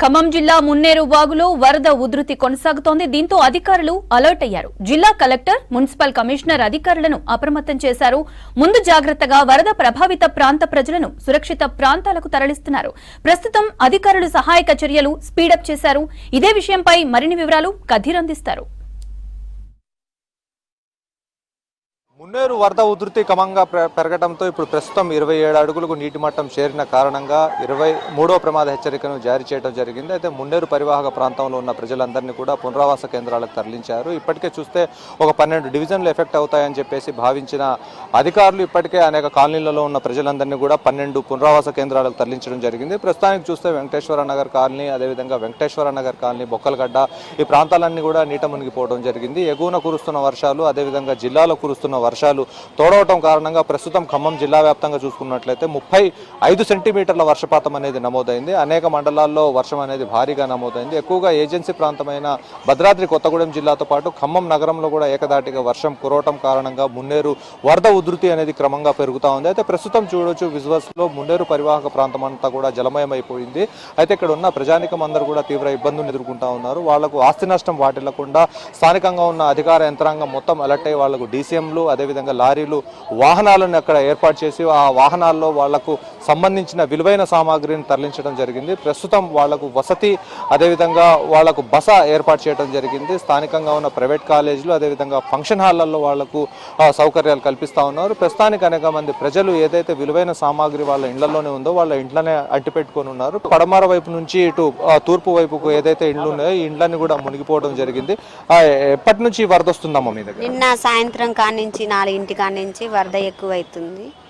ఖమ్మం జిల్లా మున్నేరు వాగులో వరద ఉధృతి కొనసాగుతోంది. దీంతో అధికారులు అలర్ట్ అయ్యారు. జిల్లా కలెక్టర్, మున్సిపల్ కమిషనర్ అధికారులను అప్రమత్తం చేశారు. ముందు జాగ్రత్తగా వరద ప్రభావిత ప్రాంత ప్రజలను సురక్షిత ప్రాంతాలకు తరలిస్తున్నారు. ప్రస్తుతం అధికారులు సహాయక చర్యలు స్పీడప్ చేశారు. ఇదే విషయంపై మరిన్ని వివరాలు కథీర్ అందిస్తారు. మున్నేరు వరద ఉధృతి క్రమంగా పెరగడంతో ఇప్పుడు ప్రస్తుతం 27 అడుగులకు నీటి మట్టం చేరిన కారణంగా 23వ ప్రమాద హెచ్చరికను జారీ చేయడం జరిగింది. అయితే మున్నేరు పరివాహక ప్రాంతంలో ఉన్న ప్రజలందరినీ కూడా పునరావాస కేంద్రాలకు తరలించారు. ఇప్పటికే చూస్తే ఒక 12 డివిజన్లు ఎఫెక్ట్ అవుతాయని చెప్పేసి భావించిన అధికారులు ఇప్పటికే అనేక కాలనీలలో ఉన్న ప్రజలందరినీ కూడా 12 పునరావాస కేంద్రాలకు తరలించడం జరిగింది. ప్రస్తుతానికి చూస్తే వెంకటేశ్వర నగర్ కాలనీ, అదేవిధంగా వెంకటేశ్వర నగర్ కాలనీ, బొక్కలగడ్డ ఈ ప్రాంతాలన్నీ కూడా నీట మునిగిపోవడం జరిగింది. ఎగువన కురుస్తున్న వర్షాలు, అదేవిధంగా జిల్లాలో కురుస్తున్న వర్షాలు తోడవటం కారణంగా ప్రస్తుతం ఖమ్మం జిల్లా వ్యాప్తంగా చూసుకున్నట్లయితే 35 సెంటీమీటర్ల వర్షపాతం అనేది నమోదైంది. అనేక మండలాల్లో వర్షం అనేది భారీగా నమోదైంది. ఎక్కువగా ఏజెన్సీ ప్రాంతమైన భద్రాద్రి కొత్తగూడెం జిల్లాతో పాటు ఖమ్మం నగరంలో కూడా ఏకదాటిగా వర్షం కురవటం కారణంగా మున్నేరు వరద ఉధృతి అనేది క్రమంగా పెరుగుతూ ఉంది. అయితే ప్రస్తుతం చూడొచ్చు విజువల్స్ లో మున్నేరు పరివాహక ప్రాంతం అంతా కూడా జలమయమైపోయింది. అయితే ఇక్కడ ఉన్న ప్రజానికం అందరూ కూడా తీవ్ర ఇబ్బందులు ఎదుర్కొంటా ఉన్నారు. వాళ్లకు ఆస్తి నష్టం వాటిల్లకుండా స్థానికంగా ఉన్న అధికార యంత్రాంగం మొత్తం అలర్ట్ అయ్యి వాళ్లకు డీసీఎంలు, అదేవిధంగా లారీలు, వాహనాలను అక్కడ ఏర్పాటు చేసి ఆ వాహనాల్లో వాళ్లకు సంబంధించిన విలువైన సామాగ్రిని తరలించడం జరిగింది. ప్రస్తుతం వాళ్లకు వసతి, అదేవిధంగా వాళ్లకు బస ఏర్పాటు చేయడం జరిగింది. స్థానికంగా ఉన్న ప్రైవేట్ కాలేజీలు, అదేవిధంగా ఫంక్షన్ హాళ్లలో వాళ్లకు సౌకర్యాలు కల్పిస్తా ఉన్నారు. ప్రస్తుతానికి అనేక మంది ప్రజలు ఏదైతే విలువైన సామాగ్రి వాళ్ళ ఇండ్లలోనే ఉందో వాళ్ళ ఇంట్లోనే అట్టిపెట్టుకొని ఉన్నారు. పడమర వైపు నుంచి ఇటు తూర్పు వైపుకు ఏదైతే ఇండ్లు ఉన్నాయో ఈ ఇండ్లన్నీ కూడా మునిగిపోవడం జరిగింది. ఎప్పటి నుంచి వరద వస్తుందమ్మా మీ దగ్గర? నిన్న సాయంత్రం కానించి 4 ఇంటి కానించి వరద ఎక్కువ అవుతుంది.